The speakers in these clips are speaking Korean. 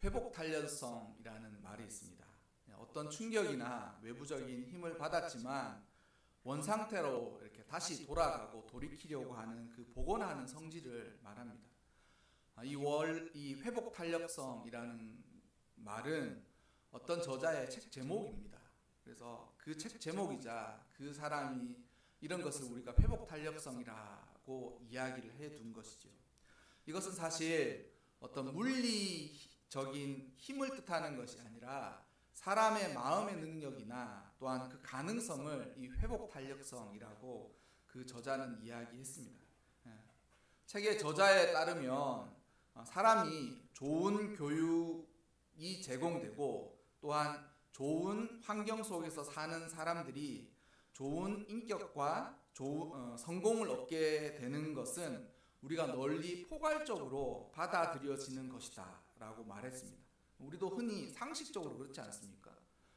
회복 탄력성이라는 말이 있습니다. 어떤 충격이나 외부적인 힘을 받았지만 원상태로 이렇게 다시 돌아가고 돌이키려고 하는 그 복원하는 성질을 말합니다. 이 회복 탄력성이라는 말은 어떤 저자의 책 제목입니다. 그래서 그 책 제목이자 그 사람이 이런 것을 우리가 회복 탄력성이라고 이야기를 해둔 것이죠. 이것은 사실 어떤 물리적인 힘을 뜻하는 것이 아니라 사람의 마음의 능력이나 또한 그 가능성을 이 회복 탄력성이라고 그 저자는 이야기했습니다. 책의 저자에 따르면 사람이 좋은 교육이 제공되고 또한 좋은 환경 속에서 사는 사람들이 좋은 인격과 성공을 얻게 되는 것은 우리가 널리 포괄적으로 받아들여지는 것이다 라고 말했습니다. 우리도 흔히 상식적으로 그렇지 않습니까?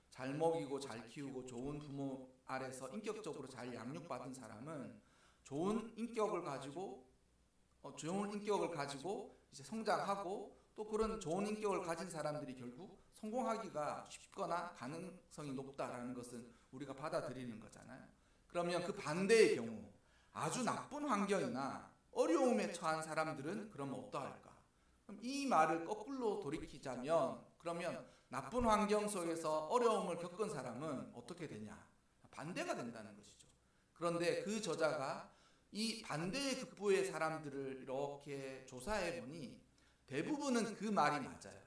잘 먹이고 잘 키우고 좋은 부모 아래서 인격적으로 잘 양육받은 사람은 좋은 인격을 가지고 이제 성장하고 또 그런 좋은 인격을 가진 사람들이 결국 성공하기가 쉽거나 가능성이 높다라는 것은 우리가 받아들이는 거잖아요. 그러면 그 반대의 경우 아주 나쁜 환경이나 어려움에 처한 사람들은 그러면 어떠할까? 그럼 이 말을 거꾸로 돌이키자면 그러면 나쁜 환경 속에서 어려움을 겪은 사람은 어떻게 되냐? 반대가 된다는 것이죠. 그런데 그 저자가 이 반대의 극부의 사람들을 이렇게 조사해 보니 대부분은 그 말이 맞아요.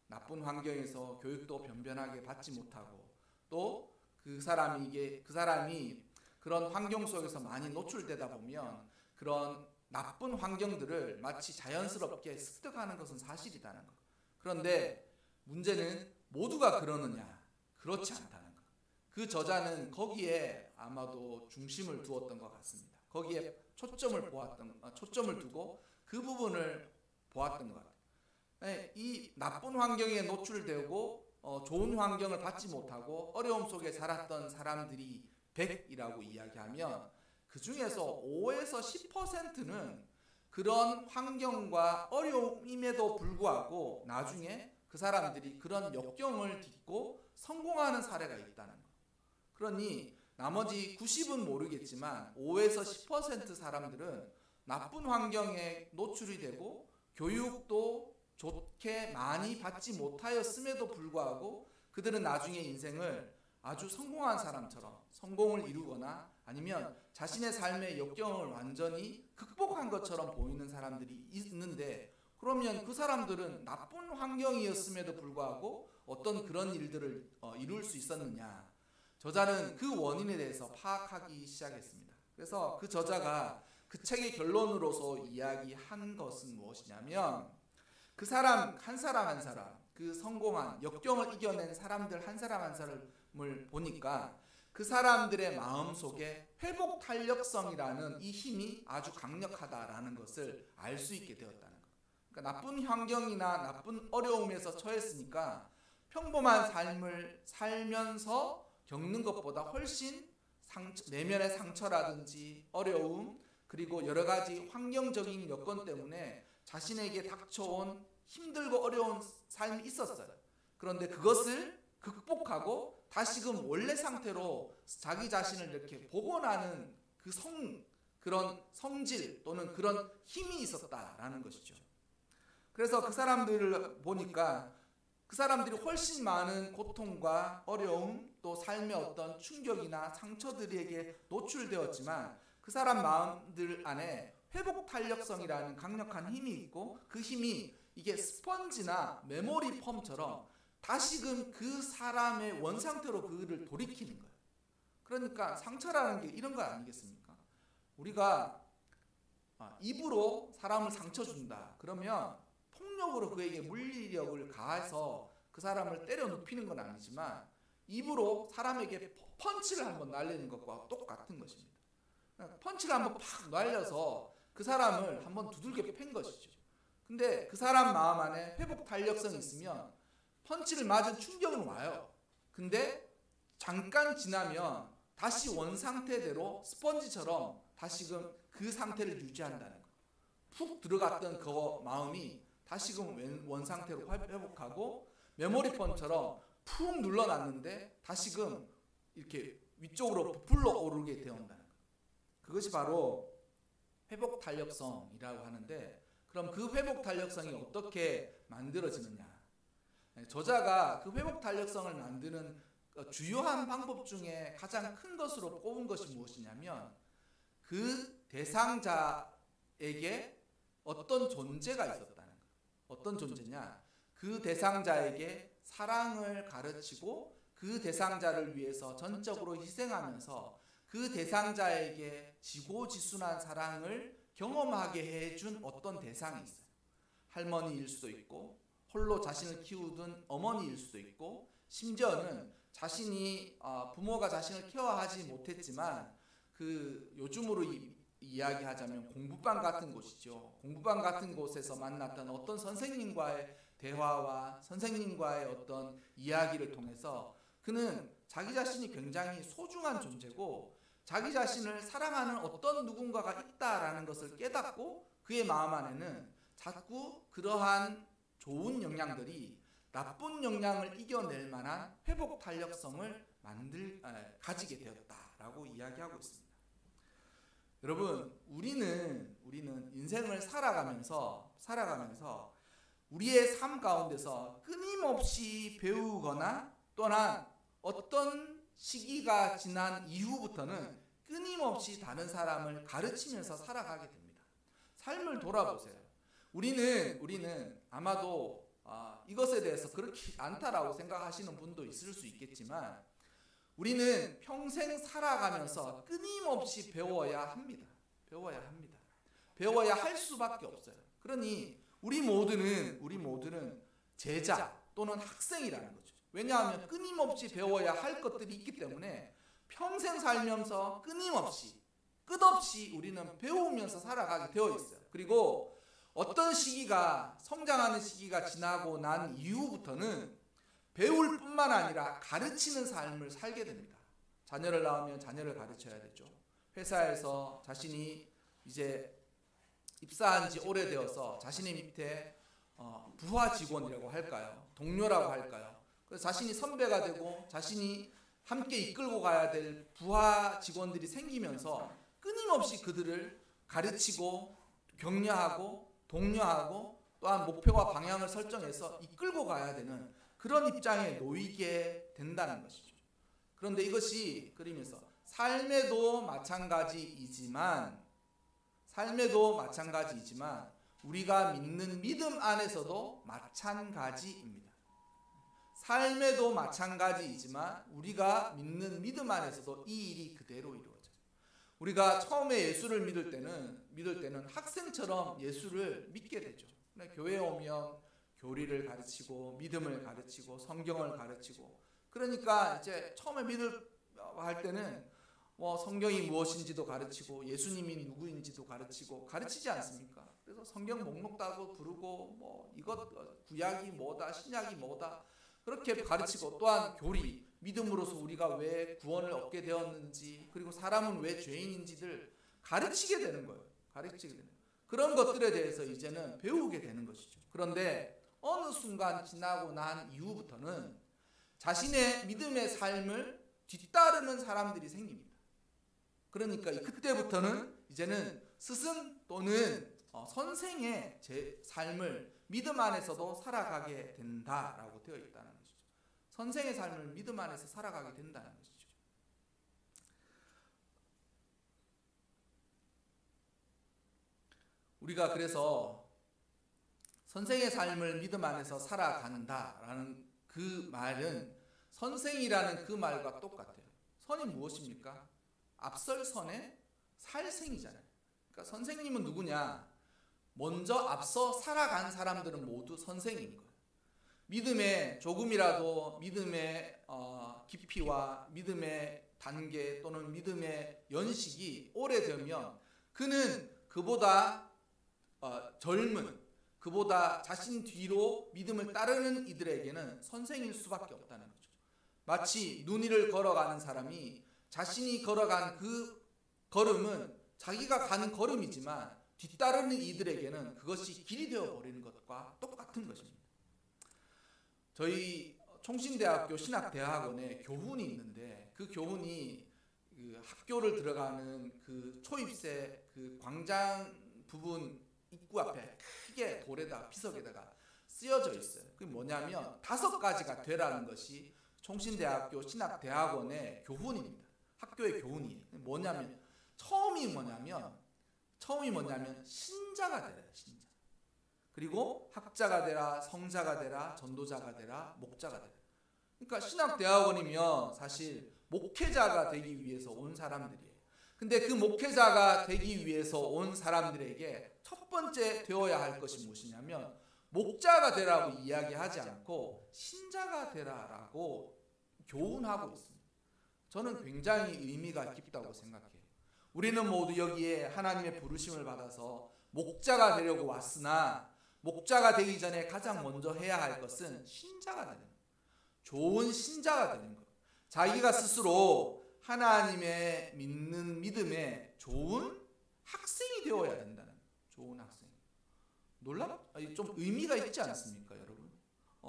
나쁜 환경에서 교육도 변변하게 받지 못하고 또 그 사람이 그런 환경 속에서 많이 노출되다 보면 그런 나쁜 환경들을 마치 자연스럽게 습득하는 것은 사실이라는 것. 그런데 문제는 모두가 그러느냐? 그렇지 않다는 것. 그 저자는 거기에 아마도 중심을 두었던 것 같습니다. 거기에 초점을 두고 그 부분을 보았던 것 같아요. 이 나쁜 환경에 노출되고 좋은 환경을 받지 못하고 어려움 속에 자랐던 사람들이 100이라고 이야기하면 그 중에서 5에서 10%는 그런 환경과 어려움임에도 불구하고 나중에 그 사람들이 그런 역경을 딛고 성공하는 사례가 있다는 거. 그러니 나머지 90은 모르겠지만 5에서 10% 사람들은 나쁜 환경에 노출이 되고 교육도 좋게 많이 받지 못하였음에도 불구하고 그들은 나중에 인생을 아주 성공한 사람처럼 성공을 이루거나 아니면 자신의 삶의 역경을 완전히 극복한 것처럼 보이는 사람들이 있는데 그러면 그 사람들은 나쁜 환경이었음에도 불구하고 어떤 그런 일들을 이룰 수 있었느냐? 저자는 그 원인에 대해서 파악하기 시작했습니다. 그래서 그 저자가 그 책의 결론으로서 이야기한 것은 무엇이냐면 그 사람 한 사람 그 성공한 역경을 이겨낸 사람들 한 사람을 보니까 그 사람들의 마음속에 회복 탄력성이라는 이 힘이 아주 강력하다라는 것을 알 수 있게 되었다는 것. 그러니까 나쁜 환경이나 나쁜 어려움에서 처했으니까 평범한 삶을 살면서 겪는 것보다 훨씬 내면의 상처라든지 어려움 그리고 여러 가지 환경적인 여건 때문에 자신에게 닥쳐온 힘들고 어려운 삶이 있었어요. 그런데 그것을 극복하고 다시금 원래 상태로 자기 자신을 이렇게 복원하는 그런 성질 또는 그런 힘이 있었다라는 것이죠. 그래서 그 사람들을 보니까 그 사람들이 훨씬 많은 고통과 어려움 또 삶의 어떤 충격이나 상처들에게 노출되었지만 그 사람 마음들 안에 회복 탄력성이라는 강력한 힘이 있고 그 힘이 이게 스펀지나 메모리 폼처럼 다시금 그 사람의 원상태로 그를 돌이키는 거예요. 그러니까 상처라는 게 이런 거 아니겠습니까? 우리가 입으로 사람을 상처 준다. 그러면 폭력으로 그에게 물리력을 가해서 그 사람을 때려 눕히는 건 아니지만 입으로 사람에게 펀치를 한번 날리는 것과 똑같은 것입니다. 펀치를 한번 팍 날려서 그 사람을 한번 두들겨 팬 것이죠. 근데 그 사람 마음 안에 회복 탄력성이 있으면 펀치를 맞은 충격은 와요. 근데 잠깐 지나면 다시 원상태대로 스펀지처럼 다시금 그 상태를 유지한다는 거. 푹 들어갔던 그 마음이 다시금 원 상태로 회복하고, 메모리폼처럼 푹 눌러놨는데 다시금 이렇게 위쪽으로 부풀러 오르게 되었다는 거예요. 그것이 바로 회복 탄력성이라고 하는데, 그럼 그 회복 탄력성이 어떻게 만들어지느냐? 저자가 그 회복 탄력성을 만드는 주요한 방법 중에 가장 큰 것으로 꼽은 것이 무엇이냐면, 그 대상자에게 어떤 존재가 있었다는 거예요. 어떤 존재냐? 그 대상자에게 사랑을 가르치고 그 대상자를 위해서 전적으로 희생하면서 그 대상자에게 지고지순한 사랑을 경험하게 해준 어떤 대상이 있어요. 할머니일 수도 있고, 홀로 자신을 키우던 어머니일 수도 있고, 심지어는 자신이 부모가 자신을 케어하지 못했지만 그 요즘으로 이야기하자면 공부방 같은 곳이죠. 공부방 같은 곳에서 만났던 어떤 선생님과의 대화와 선생님과의 어떤 이야기를 통해서 그는 자기 자신이 굉장히 소중한 존재고 자기 자신을 사랑하는 어떤 누군가가 있다라는 것을 깨닫고, 그의 마음 안에는 자꾸 그러한 좋은 영향들이 나쁜 영향을 이겨낼 만한 회복 탄력성을 가지게 되었다라고 이야기하고 있습니다. 여러분, 우리는 인생을 살아가면서 우리의 삶 가운데서 끊임없이 배우거나, 또는 어떤 시기가 지난 이후부터는 끊임없이 다른 사람을 가르치면서 살아가게 됩니다. 삶을 돌아보세요. 우리는 아마도 이것에 대해서 그렇게 않다라고 생각하시는 분도 있을 수 있겠지만, 우리는 평생 살아가면서 끊임없이 배워야 합니다. 배워야 할 수밖에 없어요. 그러니 우리 모두는 제자 또는 학생이라는 거죠. 왜냐하면 끊임없이 배워야 할 것들이 있기 때문에 평생 살면서 끝없이 우리는 배우면서 살아가게 되어 있어요. 그리고 어떤 시기가, 성장하는 시기가 지나고 난 이후부터는 배울 뿐만 아니라 가르치는 삶을 살게 됩니다. 자녀를 낳으면 자녀를 가르쳐야 되죠. 회사에서 자신이 이제 입사한 지 오래되어서 자신의 밑에 부하 직원이라고 할까요? 동료라고 할까요? 그래서 자신이 선배가 되고 자신이 함께 이끌고 가야 될 부하 직원들이 생기면서 끊임없이 그들을 가르치고 격려하고 독려하고, 또한 목표와 방향을 설정해서 이끌고 가야 되는 그런 입장에 놓이게 된다는 것이죠. 그런데 이것이 그러면서 삶에도 마찬가지이지만 우리가 믿는 믿음 안에서도 마찬가지입니다. 삶에도 마찬가지이지만 우리가 믿는 믿음 안에서도 이 일이 그대로 이루어져요. 우리가 처음에 예수를 믿을 때는 학생처럼 예수를 믿게 되죠. 교회에 오면 교리를 가르치고 믿음을 가르치고 성경을 가르치고, 그러니까 이제 처음에 할 때는 성경이 무엇인지도 가르치고 예수님이 누구인지도 가르치지 않습니까? 그래서 성경 목록 따고 부르고 이것 구약이 뭐다 신약이 뭐다 그렇게 가르치고, 또한 교리, 믿음으로써 우리가 왜 구원을 얻게 되었는지, 그리고 사람은 왜 죄인인지를 가르치게 되는 거예요. 그런 것들에 대해서 이제는 배우게 되는 것이죠. 그런데 어느 순간 지나고 난 이후부터는 자신의 믿음의 삶을 뒤따르는 사람들이 생깁니다. 그러니까 그때부터는 이제는 스승 또는 선생의 제 삶을 믿음 안에서도 살아가게 된다라고 되어 있다는 것이죠. 선생의 삶을 믿음 안에서 살아가게 된다는 것이죠. 우리가 그래서 선생의 삶을 믿음 안에서 살아간다라는 그 말은 선생이라는 그 말과 똑같아요. 선이 무엇입니까? 앞설 선의 살생이잖아요. 그러니까 선생님은 누구냐? 먼저 앞서 살아간 사람들은 모두 선생인 거예요. 믿음에 조금이라도 믿음의 깊이와 믿음의 단계 또는 믿음의 연식이 오래되면 그는 그보다 젊은, 그보다 자신 뒤로 믿음을 따르는 이들에게는 선생일 수밖에 없다는 거죠. 마치 눈 위를 걸어가는 사람이 자신이 걸어간 그 걸음은 자기가 가는 걸음이지만 뒤따르는 이들에게는 그것이 길이 되어 버리는 것과 똑같은 것입니다. 저희 총신대학교 신학대학원에 교훈이 있는데 그 교훈이 그 학교를 들어가는 그 초입새 그 광장 부분 입구 앞에 크게 돌에다 비석에다가 쓰여져 있어요. 그게 뭐냐면 5가지가 되라는 것이 총신대학교 신학대학원의 교훈입니다. 학교의 교훈이 뭐냐면 처음이 뭐냐면 신자가 되라. 신자. 그리고 학자가 되라, 성자가 되라, 전도자가 되라, 목자가 되라. 그러니까 신학대학원이면 사실 목회자가 되기 위해서 온 사람들이에요. 근데 그 목회자가 되기 위해서 온 사람들에게 첫 번째 되어야 할 것이 무엇이냐면 목자가 되라고 이야기하지 않고 신자가 되라라고 교훈하고 있습니다. 저는 굉장히 의미가 깊다고 생각해요. 우리는 모두 여기에 하나님의 부르심을 받아서 목자가 되려고 왔으나 목자가 되기 전에 가장 먼저 해야 할 것은 신자가 되는 거예요. 좋은 신자가 되는 거예요. 자기가 스스로 하나님의 믿는 믿음에 좋은 학생이 되어야 된다는 거예요. 좋은 학생. 좀 의미가 있지 않습니까, 여러분?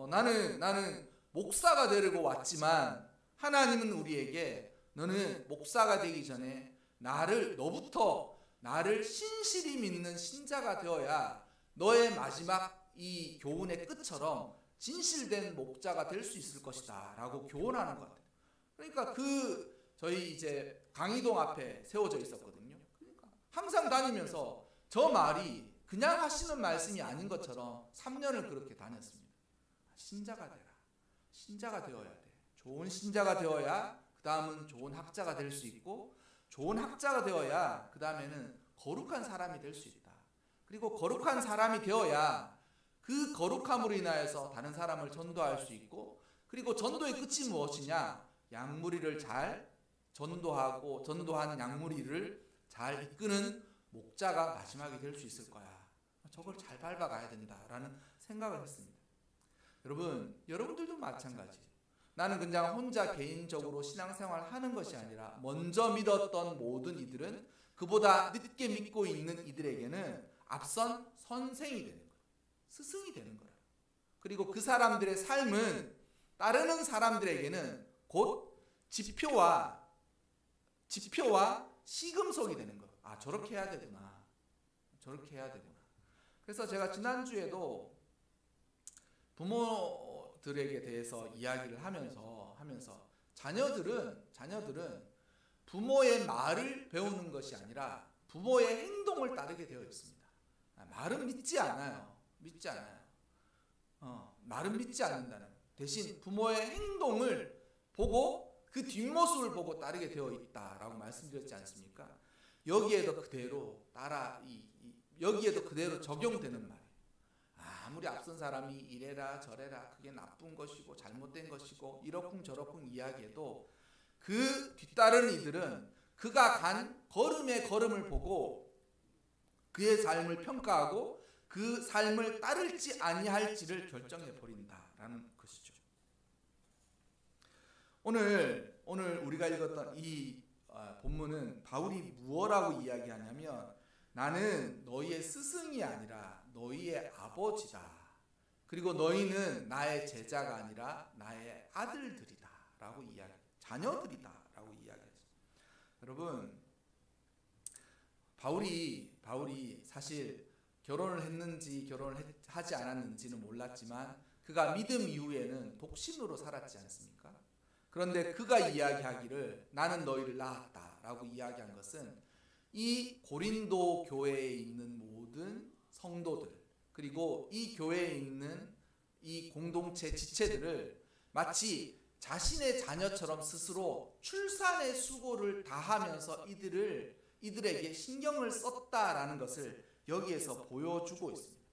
나는 목사가 되려고 왔지만 하나님은 우리에게 너는 목사가 되기 전에 너부터 나를 신실히 믿는 신자가 되어야 너의 마지막 이 교훈의 끝처럼 진실된 목자가 될 수 있을 것이다 라고 교훈하는 것 같아요. 그러니까 저희 이제 강의동 앞에 세워져 있었거든요. 그러니까 항상 다니면서 저 말이 그냥 하시는 말씀이 아닌 것처럼 3년을 그렇게 다녔습니다. 신자가 되라. 신자가 되어야 돼. 좋은 신자가 되어야 그 다음은 좋은 학자가 될 수 있고 좋은 학자가 되어야 그 다음에는 거룩한 사람이 될 수 있다. 그리고 거룩한 사람이 되어야 그 거룩함으로 인하여서 다른 사람을 전도할 수 있고 그리고 전도의 끝이 무엇이냐? 양무리를 잘 전도하고 전도한 양무리를 잘 이끄는 목자가 마지막에 될 수 있을 거야. 저걸 잘 밟아가야 된다라는 생각을 했습니다. 여러분들도 마찬가지. 나는 그냥 혼자 개인적으로 신앙생활을 하는 것이 아니라 먼저 믿었던 모든 이들은 그보다 늦게 믿고 있는 이들에게는 앞선 선생이 되는 거예요. 스승이 되는 거예요. 그리고 그 사람들의 삶은 따르는 사람들에게는 곧 지표와 시금석이 되는 거예요. 아, 저렇게 해야 되구나. 저렇게 해야 되구나. 그래서 제가 지난주에도 부모들에게 대해서 이야기를 하면서 자녀들은 부모의 말을 배우는 것이 아니라 부모의 행동을 따르게 되어 있습니다. 말은 믿지 않아요. 말은 믿지 않는다는. 대신 부모의 행동을 보고 그 뒷모습을 보고 따르게 되어 있다라고 말씀드렸지 않습니까? 여기에도 그대로 여기에도 그대로 적용되는 말이에요. 아무리 앞선 사람이 이래라 저래라 그게 나쁜 것이고 잘못된 것이고 이러쿵저러쿵 이야기해도 그 뒤따르는 이들은 그가 간 걸음의 걸음을 보고 그의 삶을 평가하고 그 삶을 따를지 아니할지를 결정해 버린다라는 것이죠. 오늘 우리가 읽었던 이 본문은 바울이 무엇라고 이야기하냐면 나는 너희의 스승이 아니라 너희의 아버지다. 그리고 너희는 나의 제자가 아니라 나의 아들들이다 라고 자녀들이다 라고 이야기했어요. 여러분, 바울이 사실 결혼을 했는지 결혼을 하지 않았는지는 몰랐지만 그가 믿음 이후에는 독신으로 살았지 않습니까? 그런데 그가 이야기하기를 나는 너희를 낳았다 라고 이야기한 것은 이 고린도 교회에 있는 모든 성도들 그리고 이 교회에 있는 이 공동체 지체들을 마치 자신의 자녀처럼 스스로 출산의 수고를 다하면서 이들에게 신경을 썼다라는 것을 여기에서 보여주고 있습니다.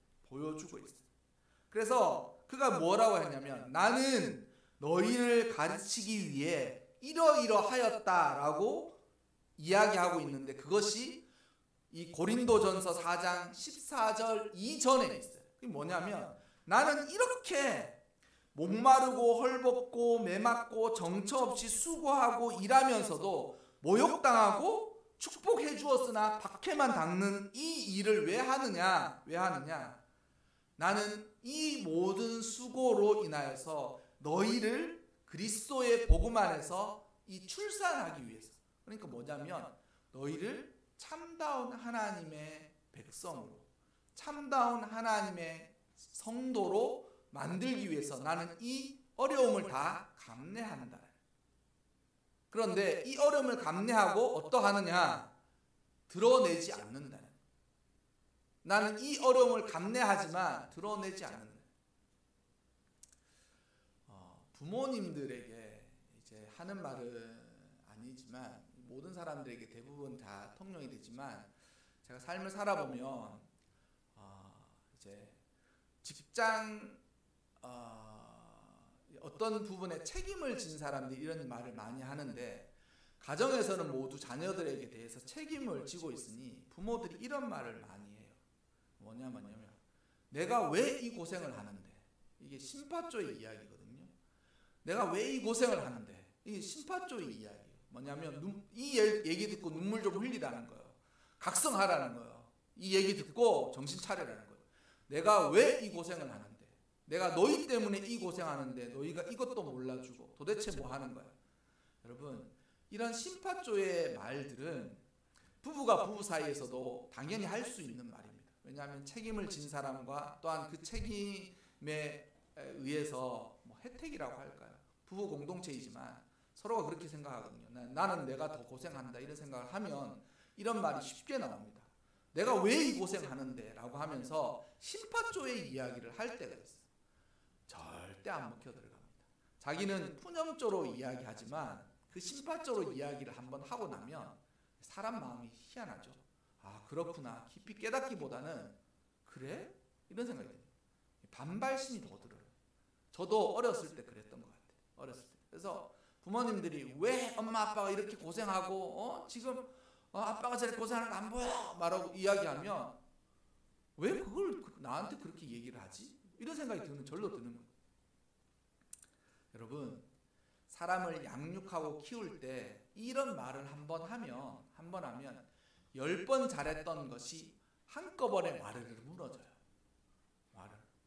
그래서 그가 뭐라고 했냐면 나는 너희를 가르치기 위해 이러이러하였다라고 이야기하고 있는데 그것이 이 고린도전서 4장 14절 이전에 있어요. 그게 뭐냐면 나는 이렇게 목마르고 헐벗고 매맞고 정처 없이 수고하고 일하면서도 모욕당하고 축복해 주었으나 박해만 당는 이 일을 왜 하느냐? 나는 이 모든 수고로 인하여서 너희를 그리스도의 복음 안에서 이 출산하기 위해서. 그러니까 뭐냐면 너희를 참다운 하나님의 백성으로, 참다운 하나님의 성도로 만들기 위해서 나는 이 어려움을 다 감내한다. 그런데 이 어려움을 감내하고 어떠하느냐? 드러내지 않는다. 나는 이 어려움을 감내하지만 드러내지 않는다. 부모님들에게 이제 하는 말은 아니지만 모든 사람들에게 대부분 다 통용이 되지만 제가 삶을 살아보면 이제 직장 어떤 부분에 책임을 진 사람들이 이런 말을 많이 하는데 가정에서는 모두 자녀들에게 대해서 책임을 지고 있으니 부모들이 이런 말을 많이 해요. 뭐냐면 내가 왜 이 고생을 하는데, 이게 심파조의 이야기거든요. 내가 왜 이 고생을 하는데, 이게 심파조의 이야기예요. 뭐냐면 이 얘기 듣고 눈물 좀 흘리라는 거예요. 각성하라는 거예요. 이 얘기 듣고 정신 차리라는 거예요. 내가 왜 이 고생을 하는데, 내가 너희 때문에 이 고생하는데 너희가 이것도 몰라주고 도대체 뭐 하는 거야. 여러분, 이런 심파조의 말들은 부부가 부부 사이에서도 당연히 할 수 있는 말입니다. 왜냐하면 책임을 진 사람과 또한 그 책임에 의해서 뭐 혜택이라고 할까요? 부부 공동체이지만 서로가 그렇게 생각하거든요. 나는 내가 더 고생한다 이런 생각을 하면 이런 말이 쉽게 나옵니다. 내가 왜 이 고생하는데 라고 하면서 심파조의 이야기를 할 때가 있어요. 절대 안 먹혀 들어갑니다. 자기는 푸념조로 이야기하지만 그 심파조로 이야기를 한번 하고 나면 사람 마음이 희한하죠. 아, 그렇구나. 깊이 깨닫기보다는 그래? 이런 생각이 듭니다. 반발심이 더 들어요. 저도 어렸을 때 그랬던 것 같아요. 어렸을 때. 그래서 부모님들이 왜 엄마 아빠가 이렇게 고생하고 지금 아빠가 저렇게 고생하는 거 안 보여? 말하고 이야기하면 왜 그걸 나한테 그렇게 얘기를 하지? 이런 생각이 절로 드는 거예요. 여러분, 사람을 양육하고 키울 때 이런 말을 한 번 하면 10번 잘했던 것이 한꺼번에 와르르 무너져요.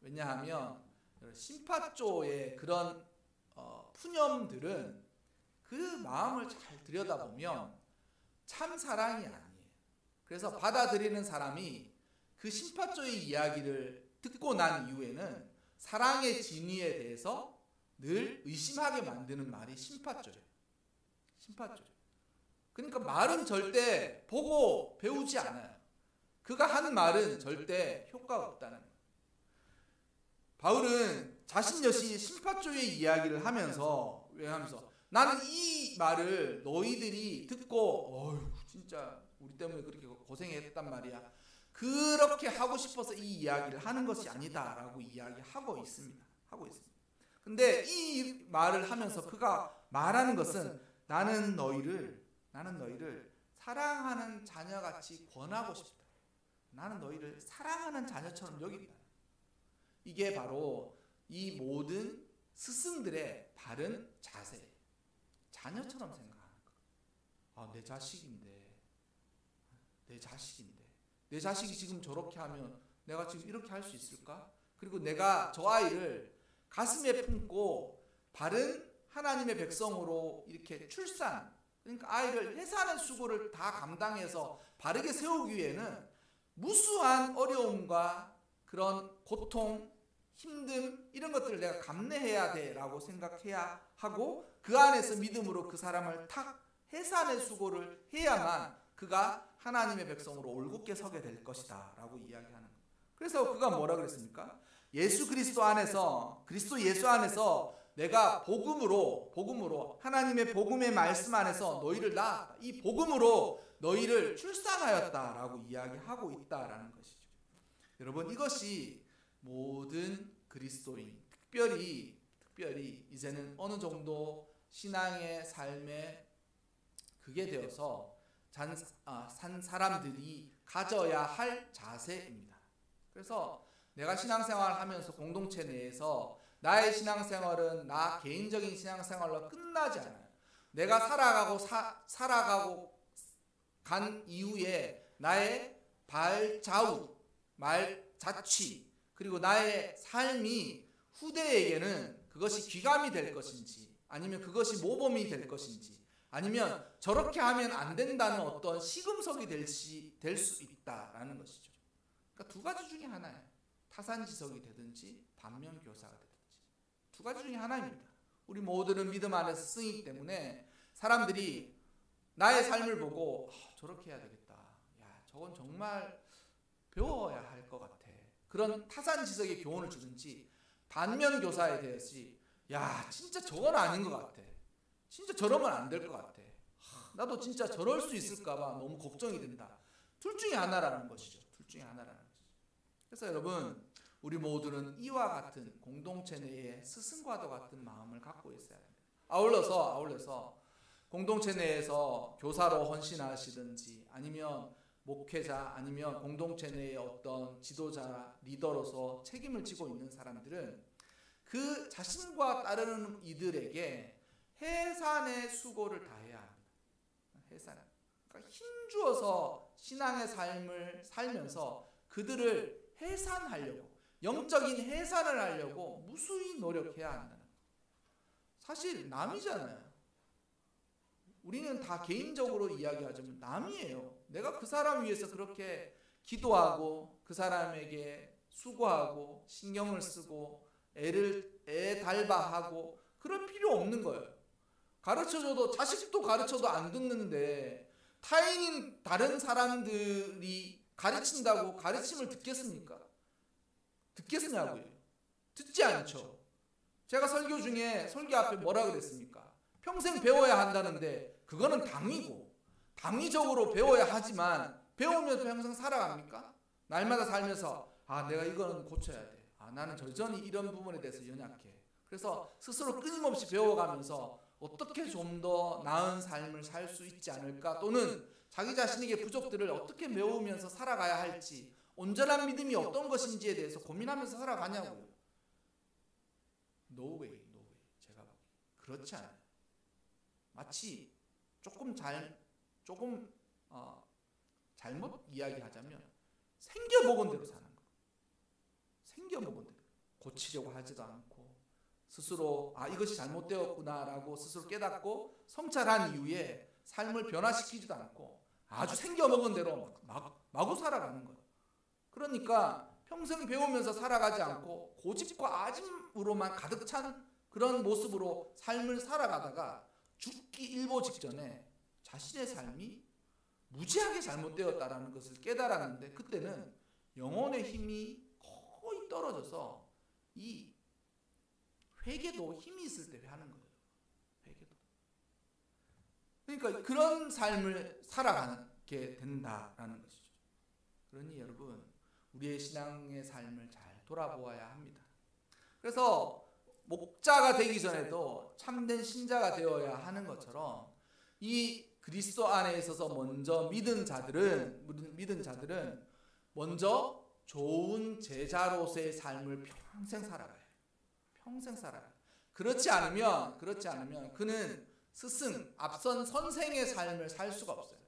왜냐하면 심파조의 그런 푸념들은 그 마음을 잘 들여다보면 참 사랑이 아니에요. 그래서 받아들이는 사람이 그 심파조의 이야기를 듣고 난 이후에는 사랑의 진위에 대해서 늘 의심하게 만드는 말이 심파조예요. 그러니까 말은 절대 보고 배우지 않아요. 그가 하는 말은 절대 효과가 없다는 거예요. 바울은 자신 역시 심파조의 이야기를 하면서 나는 이 말을 너희들이 듣고 진짜 우리 때문에 그렇게 고생했단 말이야. 그렇게 하고 싶어서 이 이야기를 하는 것이 아니다라고 이야기하고 있습니다. 근데 이 말을 하면서 그가 말하는 것은 나는 너희를 사랑하는 자녀같이 권하고 싶다. 나는 너희를 사랑하는 자녀처럼 여긴다. 이게 바로 이 모든 스승들의 바른 자세예요. 자녀처럼 생각하는 거. 내 자식인데 내 자식이 지금 저렇게 하면 내가 지금 이렇게 할 수 있을까? 그리고 내가 저 아이를 가슴에 품고 바른 하나님의 백성으로 이렇게 그러니까 아이를 해산의 수고를 다 감당해서 바르게 세우기 위해는 무수한 어려움과 그런 고통, 힘듦 이런 것들을 내가 감내해야 돼라고 생각해야 하고 그 안에서 믿음으로 그 사람을 탁 해산의 수고를 해야만 그가 하나님의 백성으로 올곧게 서게 될 것이다 라고 이야기하는 거예요. 그래서 그가 뭐라 그랬습니까? 예수 그리스도 안에서, 그리스도 예수 안에서 내가 복음으로 하나님의 복음의 말씀 안에서 너희를 낳았다. 이 복음으로 너희를 출산하였다라고 이야기하고 있다라는 것이죠. 여러분, 이것이 모든 그리스도인, 특별히 이제는 어느 정도 신앙의 삶에 그게 되어서 산 사람들이 가져야 할 자세입니다. 그래서 내가 신앙생활을 하면서 공동체 내에서 나의 신앙생활은 나 개인적인 신앙생활로 끝나지 않아요. 내가 살아가고 간 이후에 나의 발자국, 말자취, 그리고 나의 삶이 후대에게는 그것이 귀감이 될 것인지, 아니면 그것이 모범이 될 것인지, 아니면 저렇게 하면 안 된다는 어떤 시금석이 될 수 있다라는 것이죠. 그러니까 두 가지 중에 하나예요. 타산지석이 되든지 반면교사가 되든지 두 가지 중에 하나입니다. 우리 모두는 믿음 안에서 쓰이기 때문에 사람들이 나의 삶을 보고 저렇게 해야 되겠다. 야, 저건 정말 배워야 할 것 같아. 그런 타산지석의 교훈을 주든지, 반면교사에 대해서 야, 진짜 저건 아닌 것 같아. 진짜 저러면 안 될 것 같아. 나도 진짜 저럴 수 있을까 봐 너무 걱정이 된다. 둘 중에 하나라는 것이죠. 둘 중에 하나라는 것이죠. 그래서 여러분, 우리 모두는 이와 같은 공동체 내에 스승과도 같은 마음을 갖고 있어야 합니다. 아울러서 공동체 내에서 교사로 헌신하시든지, 아니면 목회자, 아니면 공동체 내의 어떤 지도자, 리더로서 책임을 지고 있는 사람들은 그 자신과 따르는 이들에게 해산의 수고를 다해야 합니다. 해산. 그러니까 힘주어서 신앙의 삶을 살면서 그들을 해산하려고, 영적인 해산을 하려고 무수히 노력해야 한다는 거예요. 사실 남이잖아요. 우리는 다 개인적으로 이야기하자면 남이에요. 내가 그 사람 위해서 그렇게 기도하고 그 사람에게 수고하고 신경을 쓰고 애 달바하고 그럴 필요 없는 거예요. 가르쳐줘도, 자식도 가르쳐도 안 듣는데 타인인 다른 사람들이 가르친다고 가르침을 듣겠습니까? 듣겠냐고요. 듣지 않죠. 제가 설교 중에 설교 앞에 뭐라 그랬습니까? 평생 배워야 한다는데 그거는 당위고, 당위적으로 배워야 하지만 배우면서 평생 살아갑니까? 날마다 살면서 내가 이거는 고쳐야 돼. 나는 여전히 이런 부분에 대해서 연약해. 그래서 스스로 끊임없이 배워가면서 어떻게 좀 더 나은 삶을 살 수 있지 않을까, 또는 자기 자신에게 부족들을 어떻게 메우면서 살아가야 할지, 온전한 믿음이 어떤 것인지에 대해서 고민하면서 살아가냐고요. No way. 제가 보기 그렇지 않아요. 마치 잘못 이야기하자면 생겨먹은 대로 사는 거. 생겨먹은 대로. 고치려고 하지도 않고 스스로 이것이 잘못되었구나라고 스스로 깨닫고 성찰한 이후에 삶을 변화시키지도 않고 아주 생겨먹은 대로 마구 살아가는 거예요. 그러니까 평생 배우면서 살아가지 않고 고집과 아짐으로만 가득 찬 그런 모습으로 삶을 살아가다가 죽기 일보 직전에 자신의 삶이 무지하게 잘못되었다라는 것을 깨달았는데, 그때는 영혼의 힘이 거의 떨어져서 이 회개도 힘이 있을 때 하는 거예요. 회개도. 그러니까 그런 삶을 살아가게 된다라는 것이죠. 그러니 여러분, 우리의 신앙의 삶을 잘 돌아보아야 합니다. 그래서 목자가 되기 전에도 참된 신자가 되어야 하는 것처럼, 이 그리스도 안에 있어서 먼저 믿은 자들은 먼저 좋은 제자로서의 삶을 평생 살아가요. 평생 살아가요. 그렇지 않으면 그는 스승, 앞선 선생의 삶을 살 수가 없어요.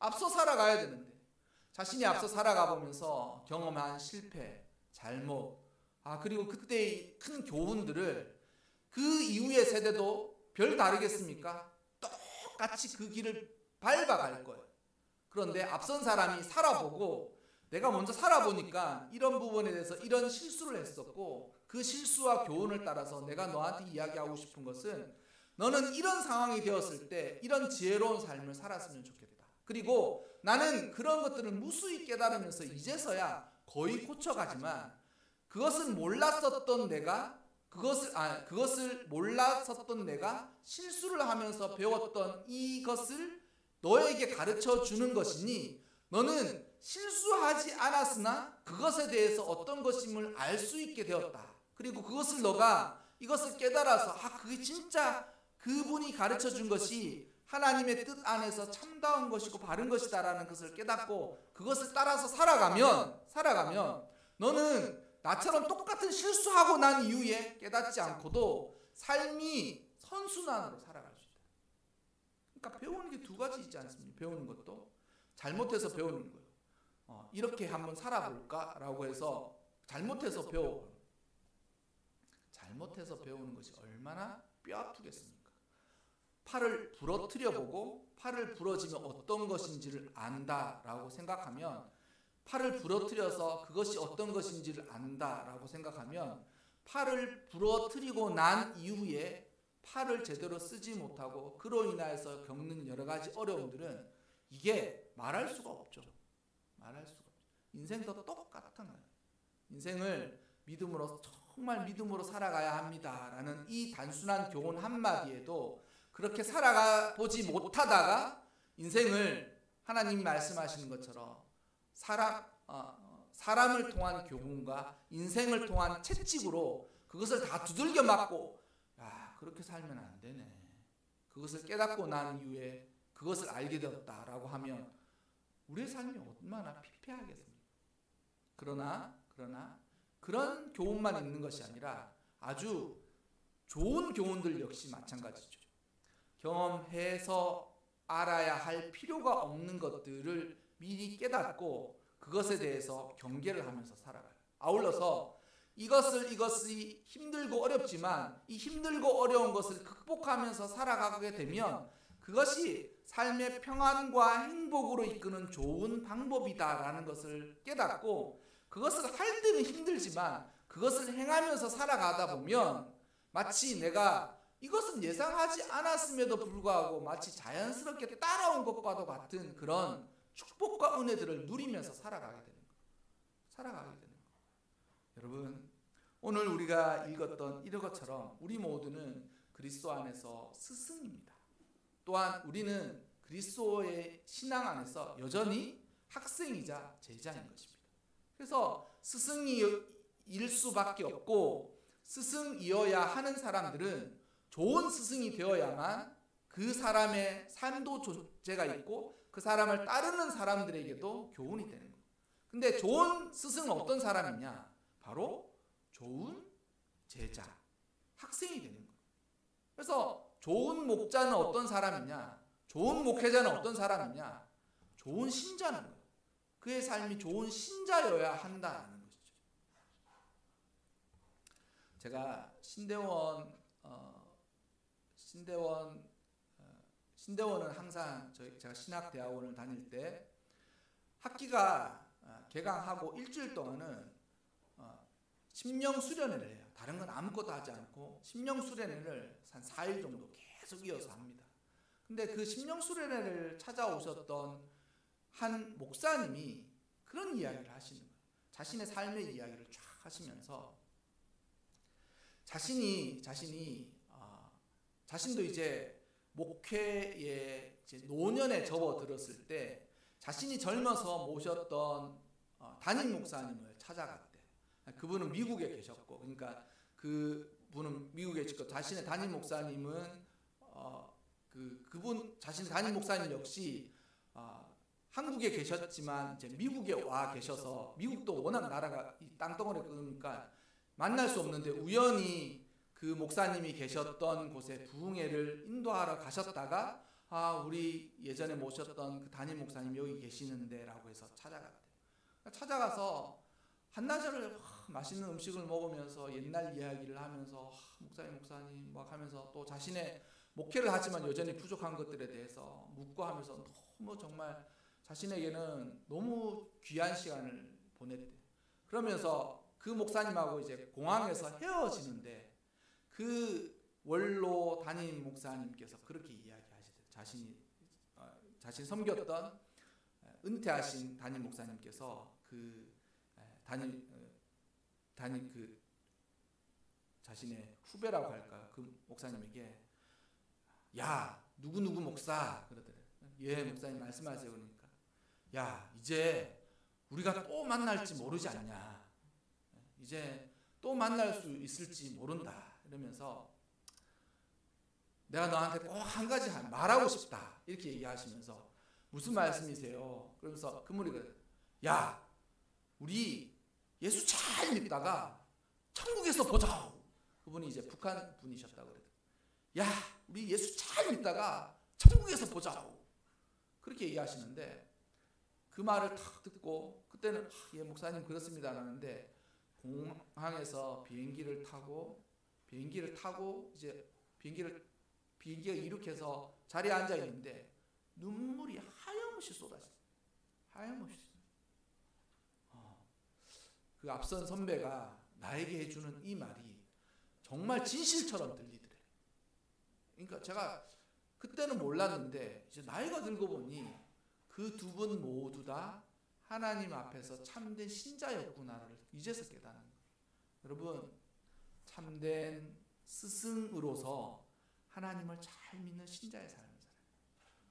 앞서 살아가야 되는데 자신이 앞서 살아가 보면서 경험한 실패, 잘못, 그리고 그때의 큰 교훈들을 그 이후의 세대도 별 다르겠습니까? 똑같이 그 길을 밟아갈 거예요. 그런데 앞선 사람이 살아보고, 내가 먼저 살아보니까 이런 부분에 대해서 이런 실수를 했었고, 그 실수와 교훈을 따라서 내가 너한테 이야기하고 싶은 것은, 너는 이런 상황이 되었을 때 이런 지혜로운 삶을 살았으면 좋겠다. 그리고 나는 그런 것들을 무수히 깨달으면서 이제서야 거의 고쳐가지만, 그것을 몰랐었던 내가 실수를 하면서 배웠던 이것을 너에게 가르쳐 주는 것이니, 너는 실수하지 않았으나 그것에 대해서 어떤 것임을 알 수 있게 되었다. 그리고 그것을 너가 이것을 깨달아서 그게 진짜 그분이 가르쳐 준 것이 하나님의 뜻 안에서 참다운 것이고 바른 것이다라는 것을 깨닫고 그것을 따라서 살아가면 너는 나처럼 똑같은 실수하고 난 이후에 깨닫지 않고도 삶이 선순환으로 살아갈 수 있다. 그러니까 배우는 게 두 가지 있지 않습니까? 배우는 것도 잘못해서 배우는 거예요. 이렇게 한번 살아볼까라고 해서 잘못해서 배우는 것이 얼마나 뼈 아프겠습니까? 팔을 부러뜨려 보고 팔을 부러지면 어떤 것인지를 안다라고 생각하면, 팔을 부러뜨려서 그것이 어떤 것인지를 안다라고 생각하면, 팔을 부러뜨리고 난 이후에 팔을 제대로 쓰지 못하고 그로 인해서 겪는 여러 가지 어려움들은 이게 말할 수가 없죠. 인생도 똑같은 거예요. 인생을 믿음으로, 정말 믿음으로 살아가야 합니다라는 이 단순한 교훈 한마디에도 그렇게 살아가 보지 못하다가 인생을 하나님이 말씀하시는 것처럼 사람을 통한 교훈과 인생을 통한 채찍으로 그것을 다 두들겨 맞고, 그렇게 살면 안 되네, 그것을 깨닫고 난 이후에 그것을 알게 되었다라고 하면 우리의 삶이 얼마나 피폐하겠습니까? 그러나 그런 교훈만 있는 것이 아니라 아주 좋은 교훈들 역시 마찬가지죠. 경험해서 알아야 할 필요가 없는 것들을 미리 깨닫고 그것에 대해서 경계를 하면서 살아가요. 아울러서 이것이 힘들고 어렵지만 이 힘들고 어려운 것을 극복하면서 살아가게 되면 그것이 삶의 평안과 행복으로 이끄는 좋은 방법이다라는 것을 깨닫고, 그것을 할 때는 힘들지만 그것을 행하면서 살아가다 보면 마치 내가 이것은 예상하지 않았음에도 불구하고 마치 자연스럽게 따라온 것과도 같은 그런 축복과 은혜들을 누리면서 살아가게 되는 거예요. 여러분, 오늘 우리가 읽었던 이것처럼 우리 모두는 그리스도 안에서 스승입니다. 또한 우리는 그리스도의 신앙 안에서 여전히 학생이자 제자인 것입니다. 그래서 스승일 수밖에 없고, 스승이어야 하는 사람들은 좋은 스승이 되어야만 그 사람의 삶도 존재가 있고 그 사람을 따르는 사람들에게도 교훈이 되는 거예요. 근데 좋은 스승은 어떤 사람이냐? 바로 좋은 제자, 학생이 되는 거예요. 그래서 좋은 목자는 어떤 사람이냐? 좋은 목회자는 어떤 사람이냐? 좋은 신자는 거예요. 그의 삶이 좋은 신자여야 한다는 것이죠. 제가 신대원은 항상 제가 신학대학원을 다닐 때 학기가 개강하고 일주일 동안은 심령 수련회를 해요. 다른 건 아무것도 하지 않고 심령 수련회를 한 4일 정도 계속 이어서 합니다. 근데 그 심령 수련회를 찾아오셨던 한 목사님이 그런 이야기를 하시는 거예요. 자신의 삶의 이야기를 쫙 하시면서 자신도 이제 목회에 이제 노년에 접어들었을 때 자신이 젊어서 모셨던 담임 목사님을 찾아갔대. 그분은 미국에 계셨고, 그러니까 그분은 미국에 계셨고 자신의 담임 목사님은 그분 자신 담임 목사님 역시 한국에 계셨지만 이제 미국에 와 계셔서, 미국도 워낙 나라가 땅덩어리 끄니까 만날 수 없는데 우연히 그 목사님이 계셨던 곳에 부흥회를 인도하러 가셨다가 우리 예전에 모셨던 그 담임 목사님 여기 계시는데 라고 해서 찾아가서 한나절을 맛있는 음식을 먹으면서 옛날 이야기를 하면서 목사님 막 하면서 또 자신의 목회를 하지만 여전히 부족한 것들에 대해서 묻고 하면서 너무 정말 자신에게는 너무 귀한 시간을 보냈대. 그러면서 그 목사님하고 이제 공항에서 헤어지는데 그 원로 담임 목사님께서 그렇게 이야기하시대요. 자신 섬겼던 은퇴하신 담임 목사님께서 자신의 후배라고 할까, 그 목사님에게 야 누구누구 목사 그러더래요. 예 목사님 말씀하세요. 그러니까 야 이제 우리가 또 만날지 모르지 않냐, 이제 또 만날 수 있을지 모른다 이러면서 내가 너한테 꼭 한 가지 말하고 싶다 이렇게 얘기하시면서 무슨 말씀이세요? 그러면서 그분이 그래요. 야 우리 예수 잘 믿다가 천국에서 보자. 그분이 이제 북한 분이셨다고 그래요. 야 우리 예수 잘 믿다가 천국에서 보자. 그렇게 얘기하시는데 그 말을 탁 듣고 그때는 예 목사님 그렇습니다 하는데 공항에서 비행기가 이륙해서 자리에 앉아 있는데 눈물이 하염없이 쏟아졌어요. 하염없이. 그 앞선 선배가 나에게 해주는 이 말이 정말 진실처럼 들리더래. 그러니까 제가 그때는 몰랐는데 이제 나이가 들고 보니 그 두 분 모두 다 하나님 앞에서 참된 신자였구나를 이제서 깨닫는 거예요. 여러분, 참된 스승으로서 하나님을 잘 믿는 신자의 삶을 살아요.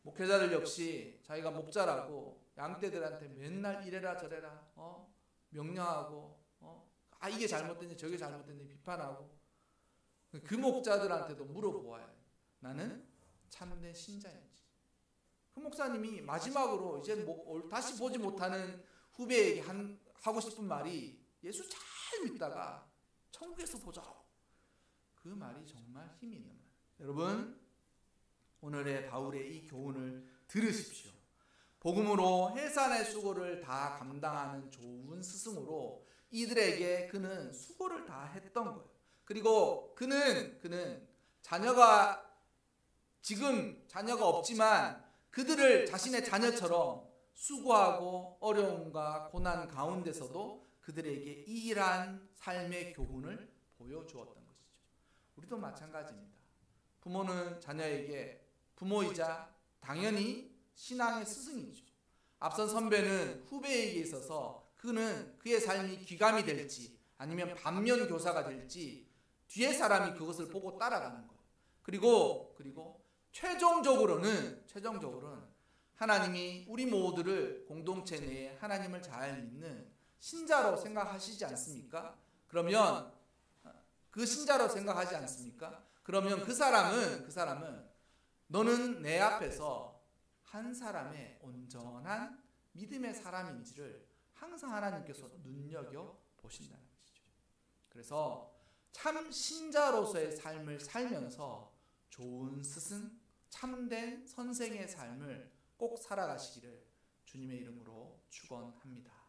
목회자들 역시 자기가 목자라고 양떼들한테 맨날 이래라 저래라 명령하고 이게 잘못됐니 저게 잘못됐니 비판하고 그 목자들한테도 물어보아야 해요. 나는 참된 신자인지. 그 목사님이 마지막으로 이제 다시 보지 못하는 후배에게 하고 싶은 말이 예수 잘 믿다가 천국에서 보자. 그 말이 정말 힘이 있는 말. 여러분, 오늘의 바울의 이 교훈을 들으십시오. 복음으로 해산의 수고를 다 감당하는 좋은 스승으로 이들에게 그는 수고를 다 했던 거예요. 그리고 그는 지금 자녀가 없지만 그들을 자신의 자녀처럼 수고하고 어려움과 고난 가운데서도 그들에게 이러한 삶의 교훈을 보여주었던 것이죠. 우리도 마찬가지입니다. 부모는 자녀에게 부모이자 당연히 신앙의 스승이죠. 앞선 선배는 후배에게 있어서 그는 그의 삶이 귀감이 될지 아니면 반면 교사가 될지 뒤에 사람이 그것을 보고 따라가는 거예요. 그리고 최종적으로는 하나님이 우리 모두를 공동체 내에 하나님을 잘 믿는 신자로 생각하시지 않습니까? 그러면 그 신자로 생각하지 않습니까? 그러면 그 사람은 너는 내 앞에서 한 사람의 온전한 믿음의 사람인지를 항상 하나님께서 눈여겨 보신다는 것이죠. 그래서 참 신자로서의 삶을 살면서 좋은 스승, 참된 선생의 삶을 꼭 살아가시기를 주님의 이름으로 축원합니다.